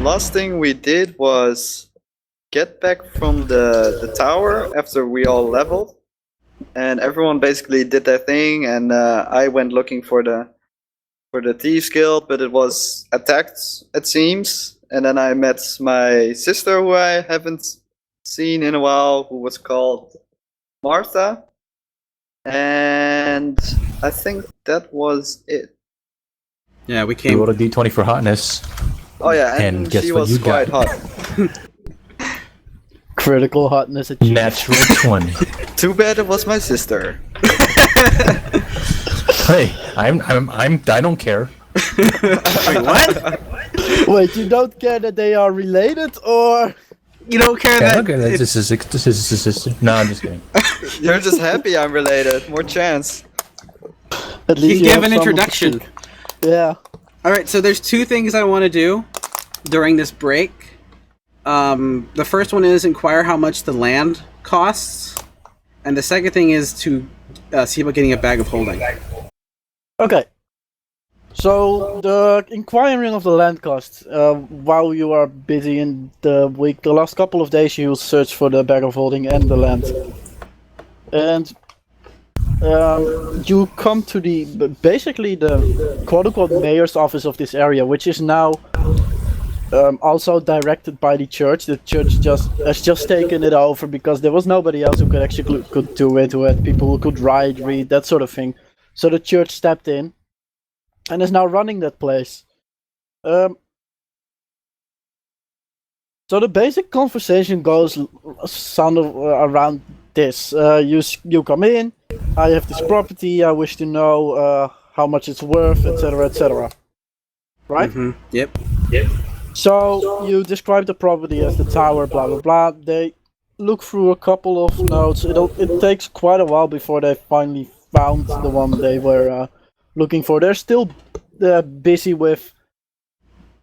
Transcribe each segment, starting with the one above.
last thing we did was get back from the tower after we all leveled, and everyone basically did their thing, and I went looking for the Thieves Guild, but it was attacked, it seems. And then I met my sister, who I haven't seen in a while, who was called Martha. And I think that was it. Yeah, we came. You rolled a d20 for hotness. Oh yeah, and guess she what was you quite got? hot. Critical hotness achievement. Natural 20. Too bad it was my sister. Hey, I don't care. Wait, what? Wait, you don't care that they are related, or You don't care Yeah, that? okay, this is his sister. No, I'm just kidding. You're just happy I'm related. More chance. at You least can give have an someone to introduction. speak. Yeah. Alright, so there's two things I want to do during this break. The first one is inquire how much the land costs. And the second thing is to see about getting a bag of holding. Okay. So the inquiring of the land costs. While you are busy in the week, the last couple of days, you search for the bag of holding and the land, and you come to basically the quote-unquote mayor's office of this area, which is now also directed by the church. The church has just taken it over because there was nobody else who could actually do it. Who had people who could write, read, that sort of thing. So the church stepped in and is now running that place. So the basic conversation goes around this. You come in. I have this property. I wish to know how much it's worth, etc., etc. Right? Mm-hmm. Yep. So you describe the property as the tower, blah blah blah. They look through a couple of notes. It takes quite a while before they finally found the one they were looking for. They're still busy with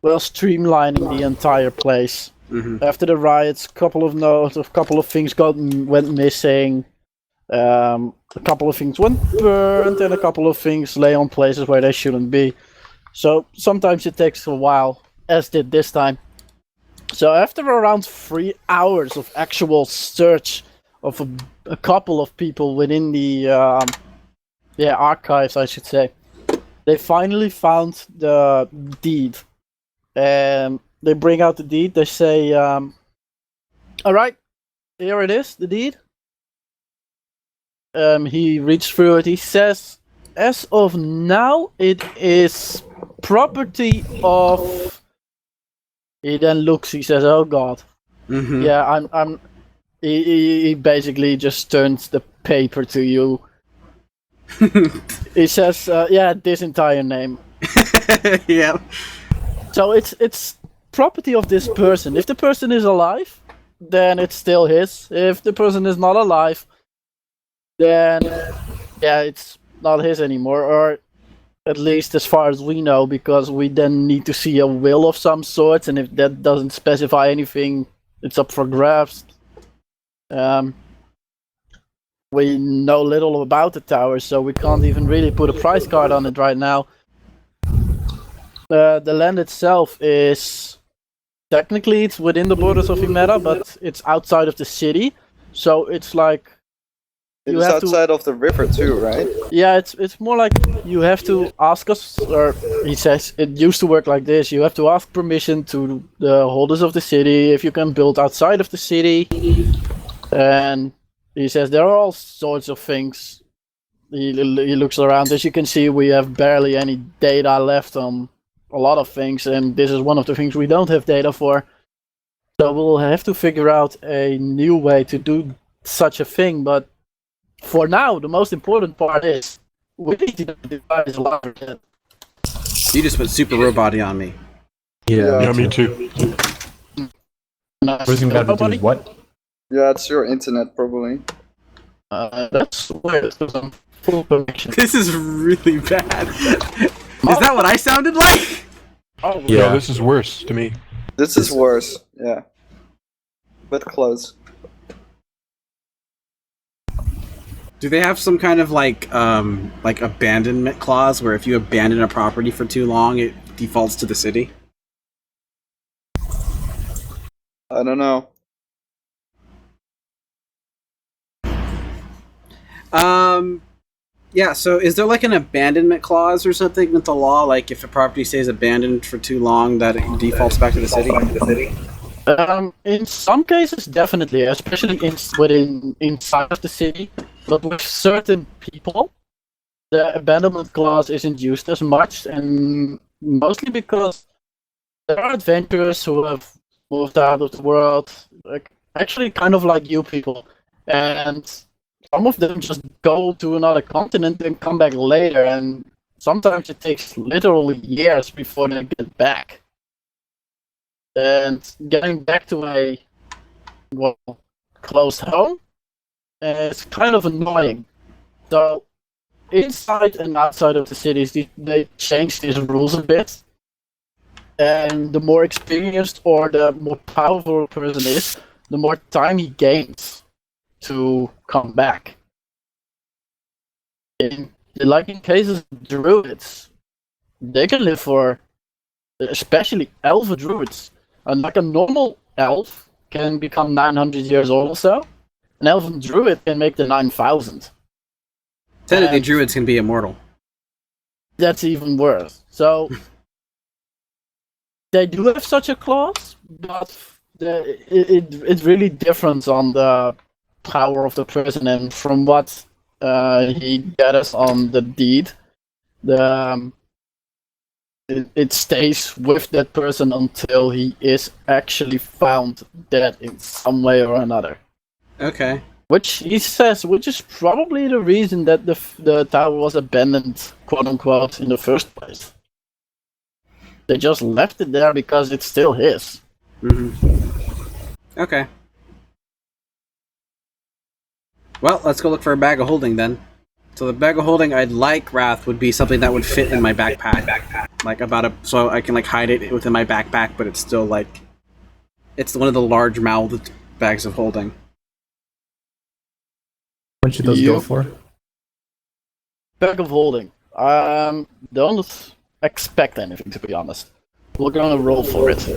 streamlining the entire place. Mm-hmm. After the riots, a couple of things went missing. A couple of things went burned, and a couple of things lay on places where they shouldn't be. So sometimes it takes a while, as did this time. So after around 3 hours of actual search of a couple of people within the archives, I should say, they finally found the deed. They bring out the deed. They say, "All right, here it is, the deed." He reads through it. He says, "As of now, it is property of." He then looks. He says, "Oh God." Mm-hmm. Yeah, I'm. He basically just turns the paper to you. He says, "Yeah, this entire name." Yeah. So it's property of this person. If the person is alive, then it's still his. If the person is not alive, then yeah, it's not his anymore, or at least as far as we know, because we then need to see a will of some sort, and if that doesn't specify anything, it's up for grabs. We know little about the tower, so we can't even really put a price card on it right now. The land itself is technically it's within the borders of Himera, but it's outside of the city, so it's like It's outside of the river too, right? yeah, it's more like you have to ask us, or he says it used to work like this. You have to ask permission to the holders of the city if you can build outside of the city, and he says there are all sorts of things. He looks around. As you can see, we have barely any data left on a lot of things, and this is one of the things we don't have data for. So we'll have to figure out a new way to do such a thing. But for now, the most important part is we need to divide his larger head. You just put super robot on me. Yeah. me too. First thing we gotta do is what? Yeah, it's your internet probably. That's weird. There's some full connection. This is really bad. Is that what I sounded like? Oh, Yeah. No, this is worse to me. This is worse, yeah. But close. Do they have some kind of like abandonment clause where if you abandon a property for too long, it defaults to the city? I don't know. Yeah, so is there like an abandonment clause or something with the law? Like if a property stays abandoned for too long, that it defaults back to the city? In some cases, definitely, especially inside of the city. But with certain people, the abandonment clause isn't used as much, and mostly because there are adventurers who have moved out of the world, like actually kind of like you people, and some of them just go to another continent and come back later, and sometimes it takes literally years before they get back. And getting back to a closed home is kind of annoying. So inside and outside of the cities, they changed these rules a bit. And the more experienced or the more powerful a person is, the more time he gains to come back. In cases of druids, they can live for, especially elf druids, and like a normal elf can become 900 years old or so. An elven druid can make the 9,000. Technically, druids can be immortal. That's even worse. So they do have such a clause, but it really differs on the power of the person, and from what he gathers on the deed, it stays with that person until he is actually found dead in some way or another. Okay. Which he says, which is probably the reason that the tower was abandoned, quote unquote, in the first place. They just left it there because it's still his. Okay. Well, let's go look for a bag of holding then. So the bag of holding I'd like, Wrath, would be something that would fit in my backpack. Like so I can like hide it within my backpack, but it's still like, it's one of the large mouthed bags of holding. How much should those go for? Bag of holding. Don't expect anything, to be honest. We're gonna roll for it.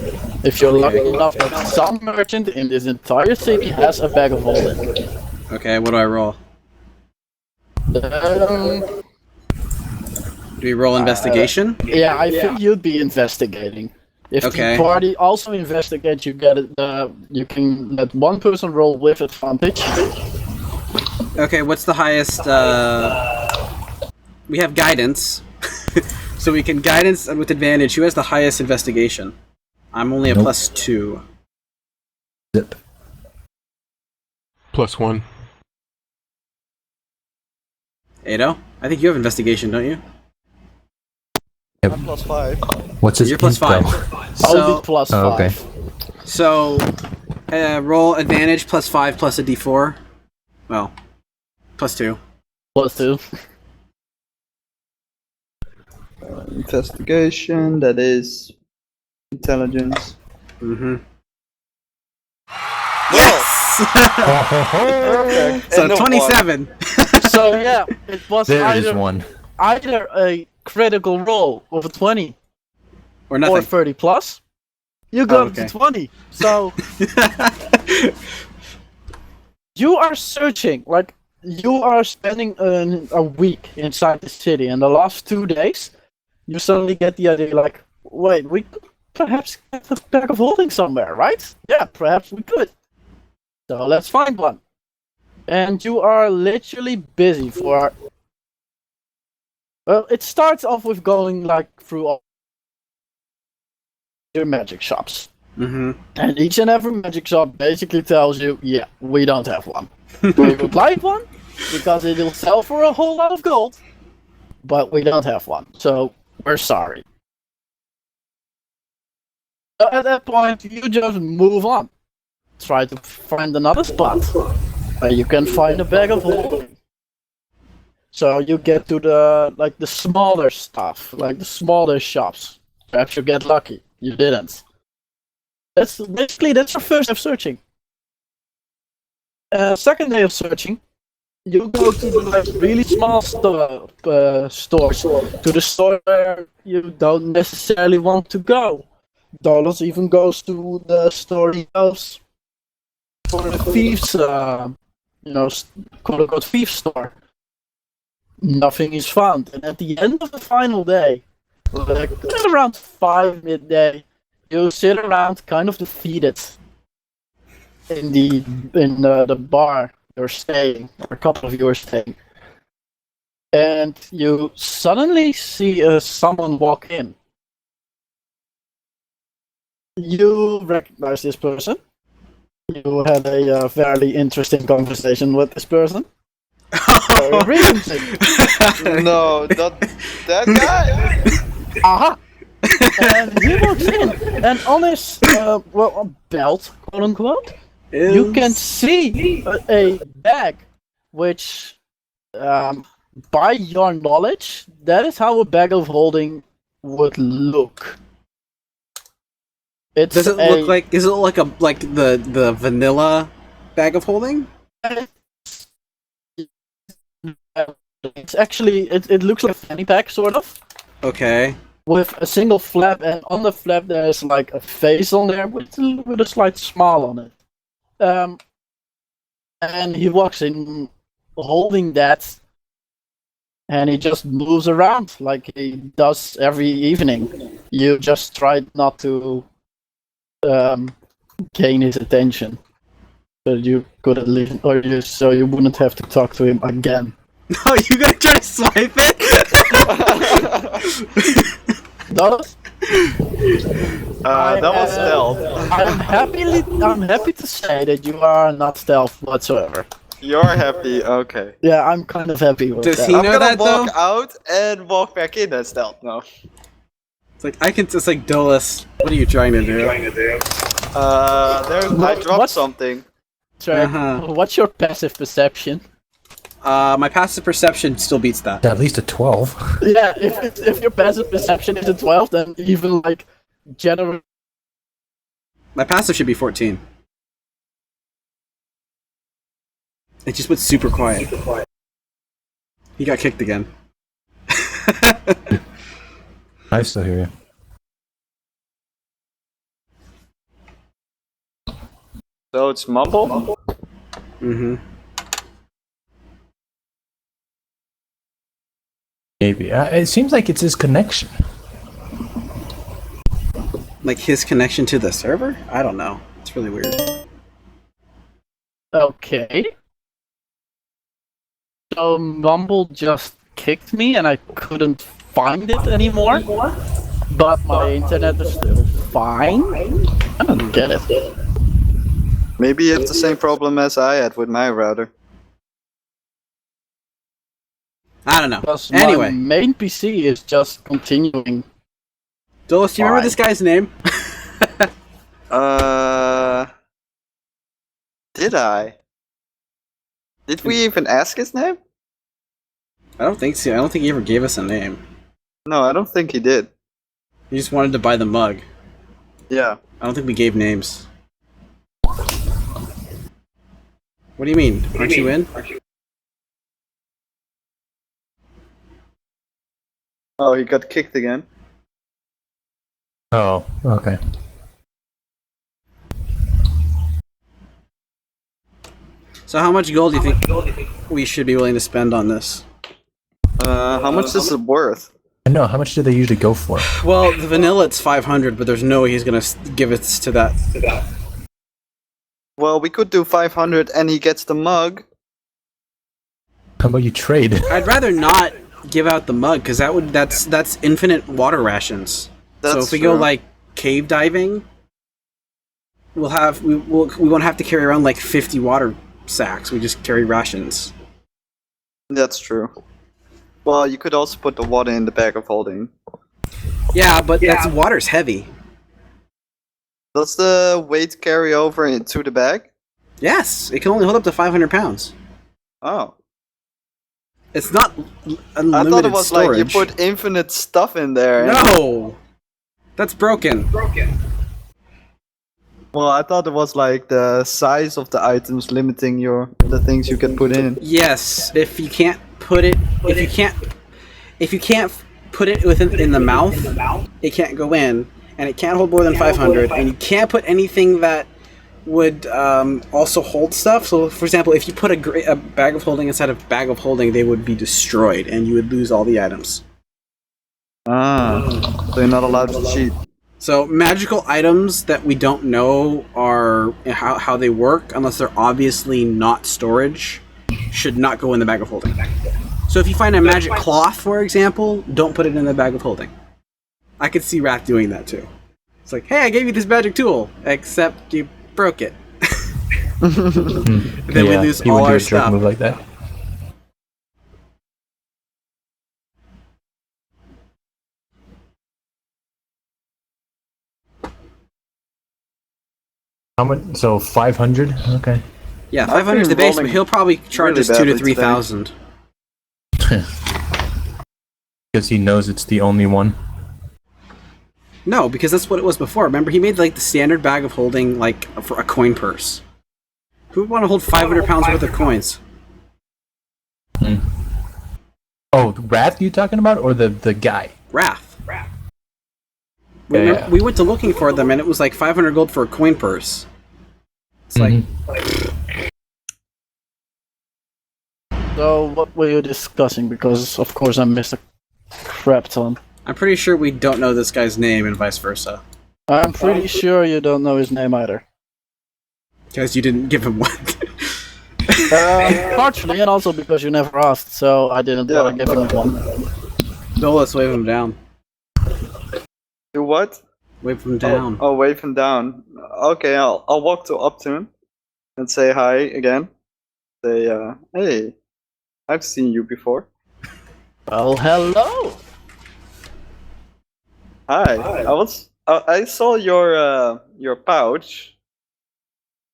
If you're lucky enough that some merchant in this entire city has a bag of holding. Okay, what do I roll? Do we roll investigation? Yeah, I think you'd be investigating. If Okay. the party also investigates, you get it. You can let one person roll with advantage. Okay, what's the highest? We have guidance, so we can guidance with advantage. Who has the highest investigation? I'm only a +2. Zip. +1. Ado, I think you have investigation, don't you? Yep. I'm +5. What's his You're int, +5. though? Only +5. Oh, okay. So, roll advantage +5 plus a d4. Well, +2. +2. Investigation, that is intelligence. Perfect. So And a 27. So yeah, it was There is either one. a critical roll of a 20 Or or nothing. 30 plus. You got okay. to 20. So you are searching, like you are spending a week inside the city, and the last 2 days, you suddenly get the idea, like, wait, we could perhaps get a bag of holding somewhere, right? Yeah, perhaps we could. So let's find one. And you are literally busy for... Well, it starts off with going like through all your magic shops. And each and every magic shop basically tells you, yeah, we don't have one. We would like one, because it'll sell for a whole lot of gold, but we don't have one, so we're sorry. So at that point, you just move on. Try to find another spot where you can find a bag of holding. So you get to the smaller stuff, like the smaller shops. Perhaps you get lucky. You didn't. That's your first day of searching. Second day of searching, you go to the really small stores, to the store where you don't necessarily want to go, Dolos even goes to the story house for the thieves, quote unquote thief store. Nothing is found, and at the end of the final day, like at around 5 midday, you sit around kind of defeated in the bar you're staying, or a couple of you are staying, and you suddenly see someone walk in. You recognize this person. You had a fairly interesting conversation with this person. Very recently. No, not that guy. Aha! And he walks in, and on his belt, quote unquote, you can see a bag, which, by your knowledge, that is how a bag of holding would look. Does it look like? Is it like the vanilla bag of holding? It's actually it looks like a fanny pack sort of. Okay. With a single flap, and on the flap there's like a face on there with a slight smile on it. And he walks in holding that, and he just moves around like he does every evening. You just try not to gain his attention, but you could at least, so you wouldn't have to talk to him again. No, you gotta try to swipe it. Does? That was stealth. I'm happy to say that you are not stealth whatsoever. You're happy, okay. Yeah, I'm kind of happy with Does that. he I'm know gonna that walk though? out and walk back in as stealth now. It's like it's like Dolos. What are you trying to do? I dropped something. Sorry, what's your passive perception? My passive perception still beats that. At least a 12. Yeah, if your passive perception is a 12, then even like general. My passive should be 14. It just went super quiet. He got kicked again. I still hear you. So it's mumble? Mm-hmm. Maybe. It seems like it's his connection. Like his connection to the server? I don't know. It's really weird. Okay. So Mumble just kicked me and I couldn't find it anymore. But my internet is still fine. I don't get it. Maybe you have the same problem as I had with my router. I don't know. Because Anyway, my main PC is just continuing. Dolos, do you remember this guy's name? Did I? Did we even ask his name? I don't think so. I don't think he ever gave us a name. No, I don't think he did. He just wanted to buy the mug. Yeah. I don't think we gave names. What do you mean? Aren't you in? Oh, he got kicked again. Oh, okay. So how much gold do you think we should be willing to spend on this? How much is it worth? I know, how much do they usually go for? Well, the vanilla it's 500, but there's no way he's gonna give it to that. Well, we could do 500 and he gets the mug. How about you trade? I'd rather not give out the mug because that's infinite water rations. So if we go like cave diving, we won't have to carry around like 50 water sacks. We just carry rations. That's true. Well, you could also put the water in the bag of holding. Yeah, but that's water's heavy. Does the weight carry over into the bag? Yes, it can only hold up to 500 pounds. Oh. It's not unlimited I thought it was storage. like you put infinite stuff in there. No! That's broken. Well, I thought it was like the size of the items limiting the things you can put in. Yes, if you can't put it put it in the mouth, it can't go in. and it can't hold more than 500, and you can't put anything that would also hold stuff. So, for example, if you put a bag of holding inside a bag of holding, they would be destroyed, and you would lose all the items. Ah, so you're not allowed to cheat. So magical items that we don't know are how they work, unless they're obviously not storage, should not go in the bag of holding. So if you find a magic cloth, for example, don't put it in the bag of holding. I could see Wrath doing that too. It's like, hey, I gave you this magic tool, except you broke it. Then we lose he all would do our a jerk stuff. move like that. How much? So 500. Okay. Yeah, I've 500 is the been base, but rolling he'll probably charge really us 2 to badly 3,000. Because he knows it's the only one. No, because that's what it was before. Remember, he made like the standard bag of holding like for a coin purse. Who would want to hold 500 pounds worth of coins? Oh, Wrath you talking about, or the guy? Wrath. Yeah. We went to looking for them, and it was like 500 gold for a coin purse. It's like, So, what were you discussing? Because, of course, I missed a crap ton. I'm pretty sure we don't know this guy's name, and vice versa. I'm pretty sure you don't know his name either. Because you didn't give him one. Partially, and also because you never asked, so I didn't want to give him one. Dolos, wave him down. Do what? Wave him down. Oh, wave him down. Okay, I'll walk up to him and say hi again. Say, hey, I've seen you before. Well, hello! Hi. I saw your pouch.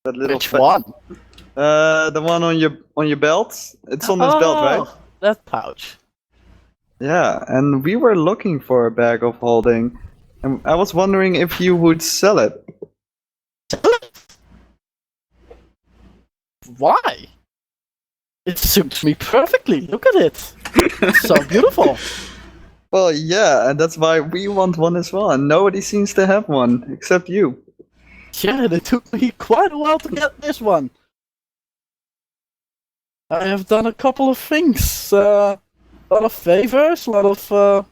That little. Which one? The one on your belt. It's on this belt, right? That pouch. Yeah, and we were looking for a bag of holding, and I was wondering if you would sell it. Why? It suits me perfectly. Look at it. It's so beautiful. Well, yeah, and that's why we want one as well, and nobody seems to have one except you. Yeah, it took me quite a while to get this one. I have done a couple of things. A lot of favors, a lot of, a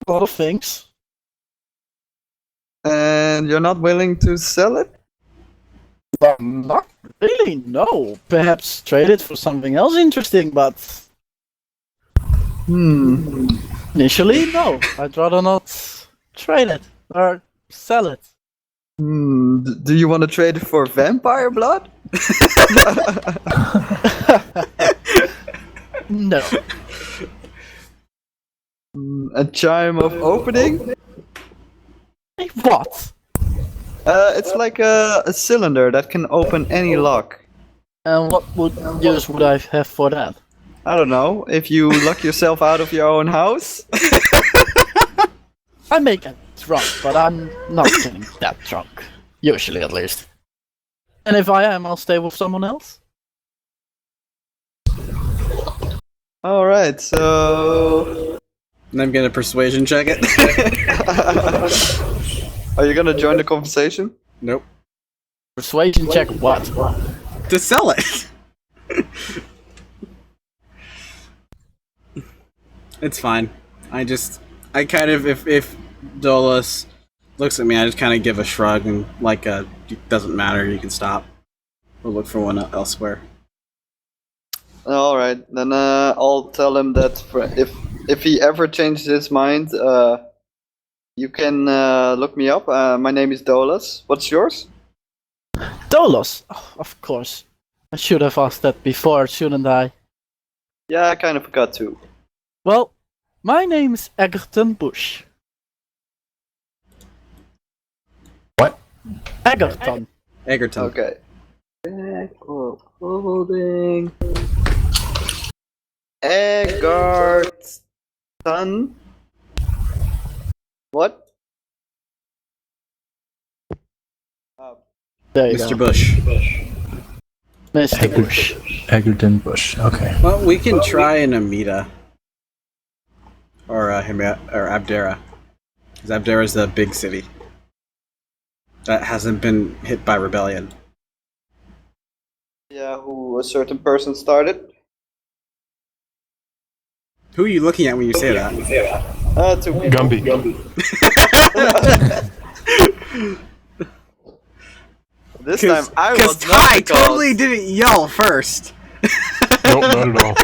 lot of things. And you're not willing to sell it? Not really, no. Perhaps trade it for something else interesting, but initially, no. I'd rather not trade it or sell it. Do you want to trade it for vampire blood? No. A chime of opening? Hey, what? It's like a cylinder that can open any lock. And what use would I have for that? I don't know, if you lock yourself out of your own house? I may get drunk, but I'm not getting that drunk. Usually, at least. And if I am, I'll stay with someone else. Alright, so... And I'm gonna persuasion check it. Are you gonna join the conversation? Nope. Persuasion check what? To sell it. It's fine. I kind of, if Dolos looks at me, I just kind of give a shrug and it doesn't matter, you can stop. We'll look for one elsewhere. Alright, then I'll tell him that if he ever changes his mind, you can look me up. My name is Dolos. What's yours? Dolos! Oh, of course. I should have asked that before, shouldn't I? Yeah, I kind of forgot to. Well, my name's Egerton Bush. What? Egerton. Egerton. Okay. Bag of holding. Egerton. What? There you Mr. go. Bush. Mr. Bush. Egerton Bush. Okay. Well, we can try an Amida. Or Abdera. Because Abdera is the big city that hasn't been hit by rebellion. Yeah, who a certain person started. Who are you looking at when you say that? Two people. Gumby. This time I was Because not Ty the cause. totally didn't yell first. Nope, not at all.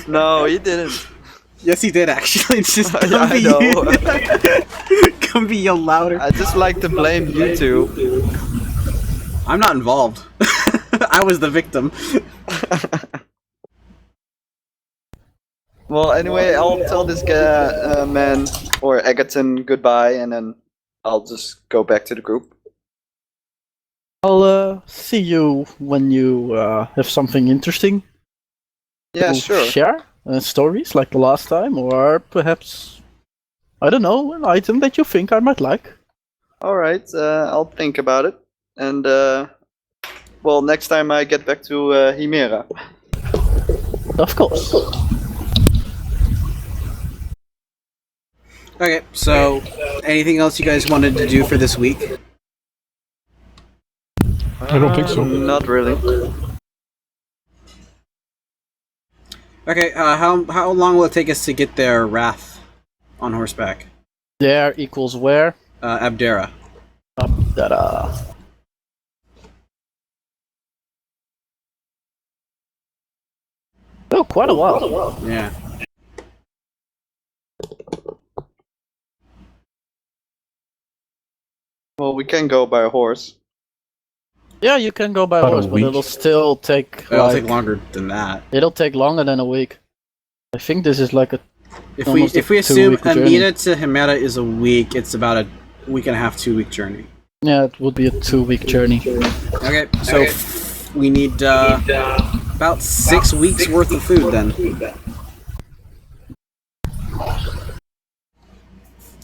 No, he didn't. Yes, he did actually. It's just I Gumby. know. Gumby yelled louder. I just like to blame you two. I'm not involved. I was the victim. Well, anyway, I'll tell this guy, man, or Egerton goodbye, and then I'll just go back to the group. I'll see you when you have something interesting Yeah, to sure. share. Stories like the last time, or perhaps, I don't know, an item that you think I might like. Alright, I'll think about it. And, well, next time I get back to Himera. Of course. Okay, so anything else you guys wanted to do for this week? I don't think so. Not really. Okay, how long will it take us to get there, Wrath, on horseback? There equals where? Abdera. Oh, quite a while. Yeah. Well, we can go by a horse. Yeah, you can go by About a horse, but week. it'll still take It'll like take longer than that. it'll take longer than a week. I think this is like a If we Almost a if we assume 2-week journey. Amida to Himera is a week, it's about a week and a half, 2 week journey. yeah, it would be a 2-week journey. Okay, so we need about 6 weeks worth of food then.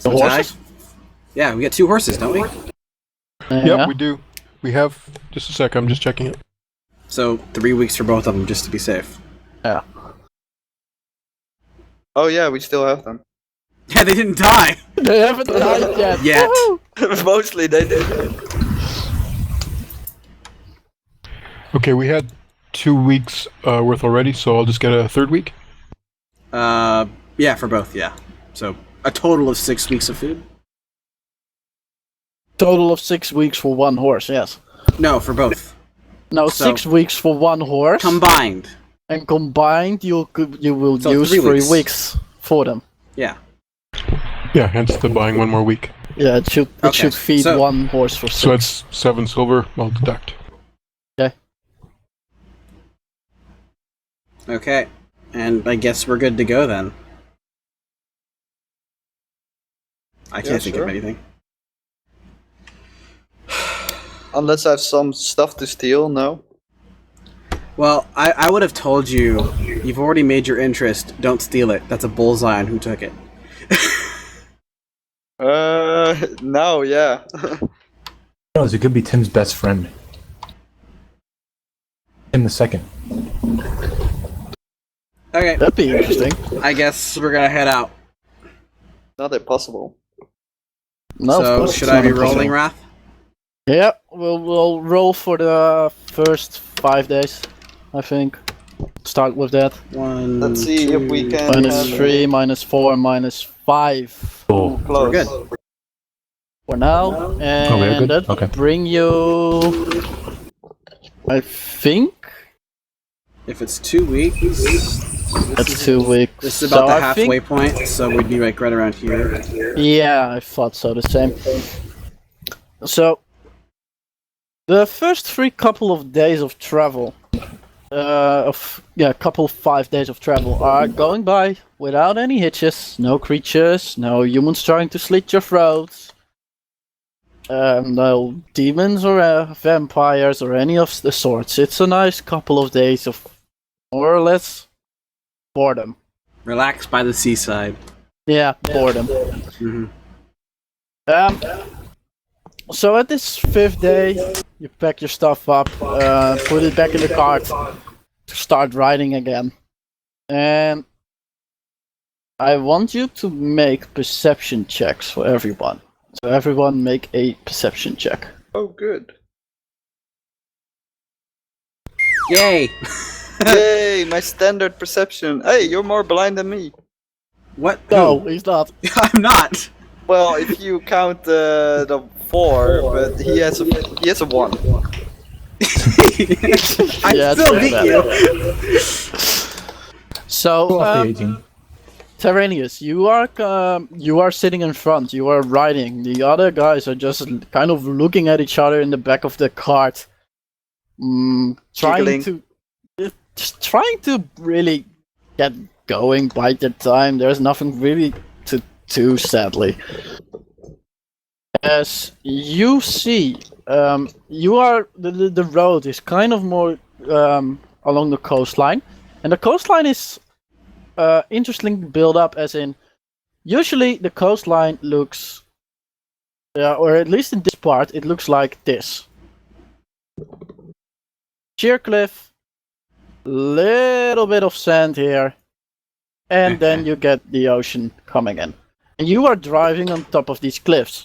The horses? Yeah, we got 2 horses, don't we? Yeah. Yep, we do. We have. Just a sec, I'm just checking it. So 3 weeks for both of them, just to be safe. Yeah. Oh yeah, we still have them. Yeah, they didn't die They haven't died yet. yet. Woohoo! Mostly they did. Okay, we had 2 weeks worth already, so I'll just get a third week. Yeah, for both. Yeah. So a total of 6 weeks of food. Total of 6 weeks for one horse. Yes. No, for both No, So- 6 weeks for one horse, combined. and combined you will So use 3 3 weeks. weeks for them. Yeah. Yeah, hence the buying one more week. Yeah, it should Okay, feed so- one horse for 6. So it's 7 silver, I'll deduct. Okay. And I guess we're good to go then. I can't think sure. of anything. Unless I have some stuff to steal, no. Well, I would have told you, you've already made your interest, don't steal it. That's a bullseye on who took it. No, yeah. knows? It could be Tim's best friend. Tim the second. Okay, That'd be interesting. I guess we're gonna head out. Not impossible. No, of So, course should it's I not be impossible. rolling, Wrath? Yeah, we'll roll for the first 5 days, I think. Start with that. One, Let's see if we can. Minus 3, minus 4, minus 5 Cool. Close. We're good. for now. And we're good? that Okay. bring you, I think, If it's 2 weeks, that's 2 weeks. this is about So the I halfway think- point, so we'd be like right around here. Yeah, I thought so, the same. So, the first 3 couple of days of travel, couple 5 days of travel are going by without any hitches, no creatures, no humans trying to slit your throats, no demons or vampires or any of the sorts. It's a nice couple of days of more or less boredom. Relax by the seaside. Yeah, boredom. hmm So at this 5th day, you pack your stuff up, put it back in the cart to start riding again. And I want you to make perception checks for everyone. So everyone make a perception check. Oh, good. Yay! Yay, my standard perception. Hey, you're more blind than me. What? No, Who? he's not. I'm not. Well, if you count the 4, but he has a 1. I Yeah, still it's beat bad. you. Pull So, off the 18. Tyraneus, you are sitting in front. You are riding. The other guys are just kind of looking at each other in the back of the cart, Giggling. just trying to really get going, bide their time. There's nothing really to do, sadly. As you see, the road is kind of more along the coastline, and the coastline is interestingly built up. As in, usually the coastline looks, or at least in this part, it looks like this: sheer cliff, little bit of sand here, and then you get the ocean coming in. And you are driving on top of these cliffs.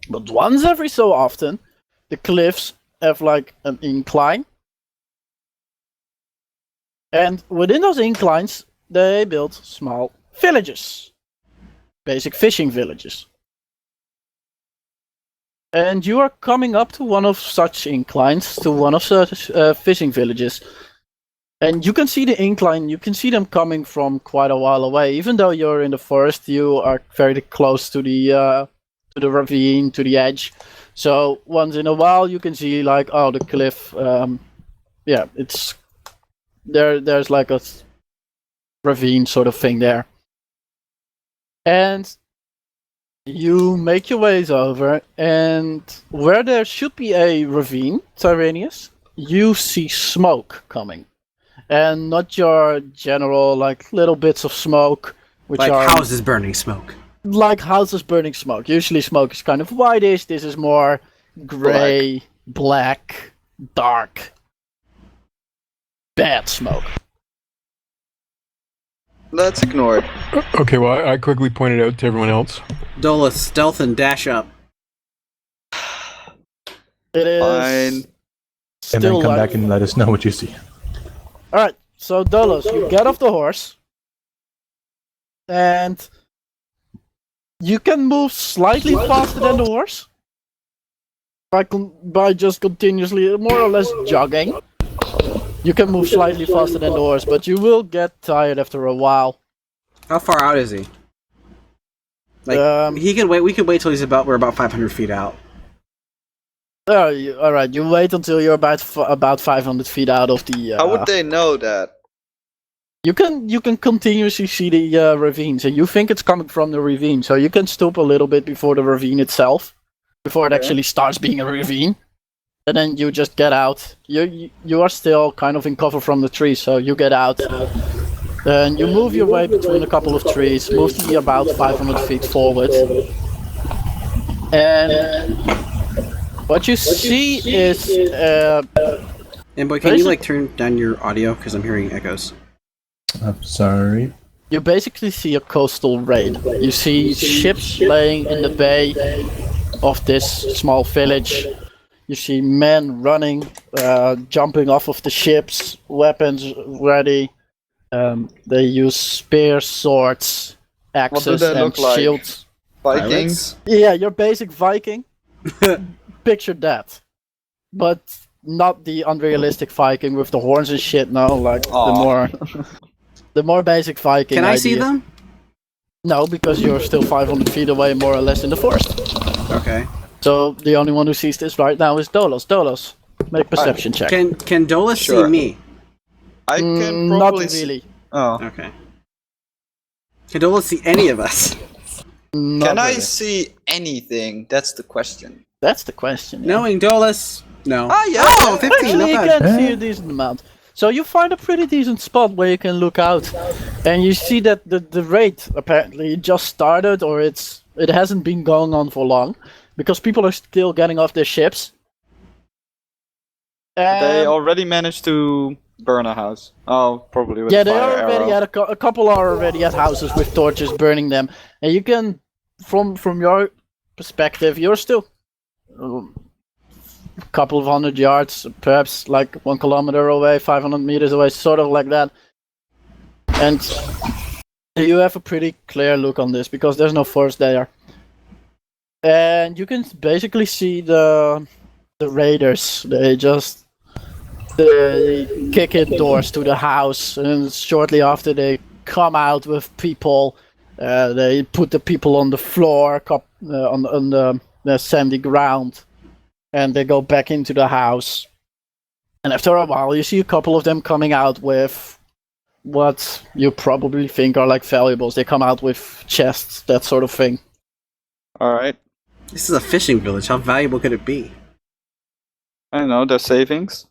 But once every so often, the cliffs have like an incline. And within those inclines, they build small villages. Basic fishing villages. And you are coming up to one of such inclines, to one of such fishing villages. And you can see the incline, you can see them coming from quite a while away. Even though you're in the forest, you are very close to the ravine, to the edge. So once in a while, you can see like, oh, the cliff. It's there's like a ravine sort of thing there. And you make your ways over, and where there should be a ravine, Tyraneus, you see smoke coming. And not your general, like, little bits of smoke, which Like are houses burning smoke. like houses burning smoke. Usually smoke is kind of whitish. This is more gray, black, dark, bad smoke. Let's ignore it. Okay, well, I quickly pointed out to everyone else. Dolos, stealth and dash up. It is Fine. And still then come like... back and let us know what you see. Alright, so Dolos, you get off the horse, and you can move slightly faster than the horse by just continuously, more or less jogging. You can move slightly faster than the horse, but you will get tired after a while. How far out is he? Like he can wait. We can wait till we're about 500 feet out. Alright, you wait until you're about 500 feet out of the... How would they know that? You can continuously see the ravines, and you think it's coming from the ravine, so you can stoop a little bit before the ravine itself, before it actually starts being a ravine, and then you just get out. You are still kind of in cover from the trees, so you get out, and you move your way between a couple of trees, mostly about 500 feet forward, and what you see is... And boy, can you like turn down your audio because I'm hearing echoes? I'm sorry. You basically see a coastal raid. You see ships laying in the bay of this small village. You see men running, jumping off of the ships, weapons ready. They use spears, swords, axes, they and look like? shields. Vikings? Yeah, your basic Viking. Picture that. But not the unrealistic Viking with the horns and shit, no, like the more basic Viking Can I idea. see them? No, because you're still 500 feet away, more or less, in the forest. Okay. So the only one who sees this right now is Dolos. Dolos, make perception check. Can Dolos Sure. see me? I can Not probably really. Oh. Okay. Can Dolos see any of us? Not Can I really. see anything? That's the question. That's the question. Yeah. Knowing Dolos, no. Ah, yeah. Oh, 15, Actually, not you bad. can see a decent amount. So you find a pretty decent spot where you can look out, and you see that the raid apparently just started, or it hasn't been going on for long, because people are still getting off their ships. They already managed to burn a house? Oh, probably with Yeah, a they fire already arrow. had a couple are already at houses with torches burning them, and you can, from your perspective, you're still a couple of 100 yards, perhaps like 1 kilometer away, 500 meters away, sort of like that. And you have a pretty clear look on this because there's no forest there, and you can basically see the raiders. They kick in doors to the house, and shortly after they come out with people. They put the people on the floor, on the sandy ground, and they go back into the house. And after a while, you see a couple of them coming out with what you probably think are like valuables. They come out with chests, that sort of thing. Alright. This is a fishing village. How valuable could it be? I don't know, their savings.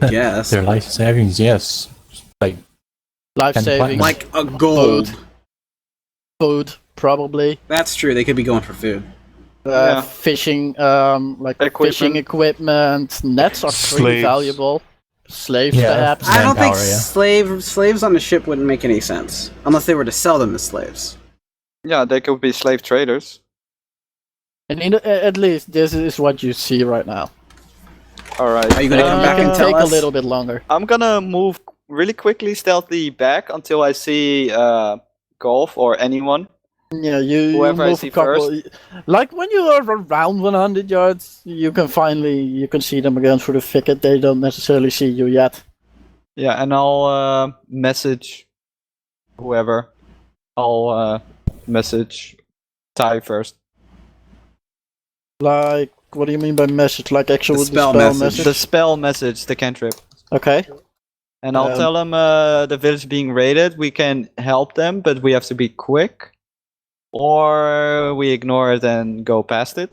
I guess. Their life savings, yes. Like Life 10 savings, platinum. Like a gold. food, probably. That's true. They could be going for food. Yeah. Fishing, fishing Equipment. equipment. Nets are pretty Slaves. valuable. Slaves, Yeah. perhaps. I don't think Manpower, yeah. slaves on the ship wouldn't make any sense unless they were to sell them as slaves. Yeah, they could be slave traders. And at least this is what you see right now. Alright. Are you gonna come back and tell take us? a little bit longer. I'm gonna move really quickly, stealthy back until I see Golf or anyone. Yeah, you Whoever I move see a couple. Like when you are around 100 yards, you can see them again through the thicket. They don't necessarily see you yet. Yeah, and I'll message whoever. I'll message Ty first. Like, what do you mean by message? Like actual The spell spell message. The spell message, the cantrip. Okay. And I'll tell them the village being raided. We can help them, but we have to be quick. Or we ignore it and go past it.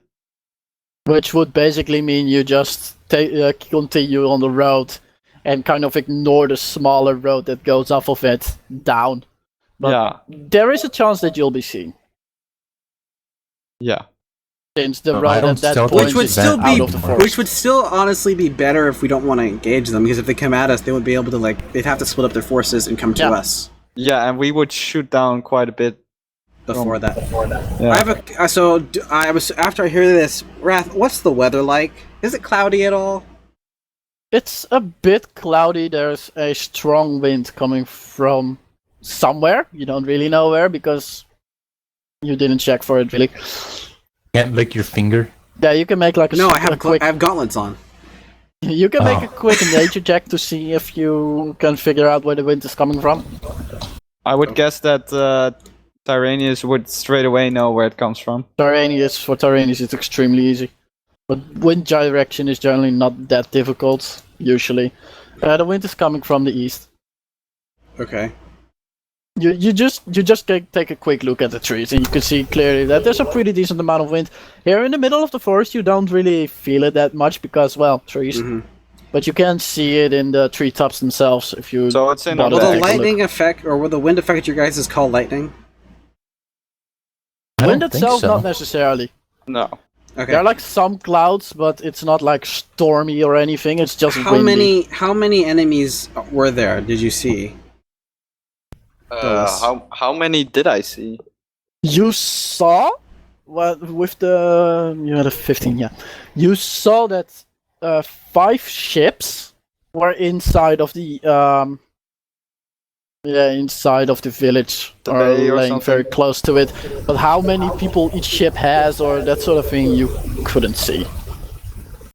Which would basically mean you just continue on the road and kind of ignore the smaller road that goes off of it down. But yeah, there is a chance that you'll be seen. yeah. Since the Oh, I road don't at that stealth point Which would is still out be, of the forest. which would still honestly be better if we don't want to engage them, because if they come at us, they would be able to they'd have to split up their forces and come to Yeah. us Yeah, and we would shoot down quite a bit. before that. Yeah. I have I was after I hear this, Wrath. What's the weather like? Is it cloudy at all? It's a bit cloudy. There's a strong wind coming from somewhere. You don't really know where because you didn't check for it really. Can't lick your finger. Yeah, you can make like a No, I a have quick. I have gauntlets on. You can make Oh. a quick nature check to see if you can figure out where the wind is coming from. I would guess that Tyraneus would straight away know where it comes from. For Tyraneus, it's extremely easy. But wind direction is generally not that difficult, usually. The wind is coming from the east. Okay. You just take a quick look at the trees and you can see clearly that there's a pretty decent amount of wind. Here in the middle of the forest you don't really feel it that much because, well, trees. Mhm. But you can see it in the treetops themselves if you So it's in bother Will to the take a look. lightning affect, or will the wind affect your guys' call lightning? I Wind don't think itself, so. not necessarily. No. Okay. There are like some clouds, but it's not like stormy or anything. It's just windy. How many enemies were there? Did you see? Dolos. How many did I see? You saw what with the you had a 15, yeah. You saw that 5 ships were inside of the inside of the village The or bay or laying very something? close to it. But how many people each ship has or that sort of thing you couldn't see.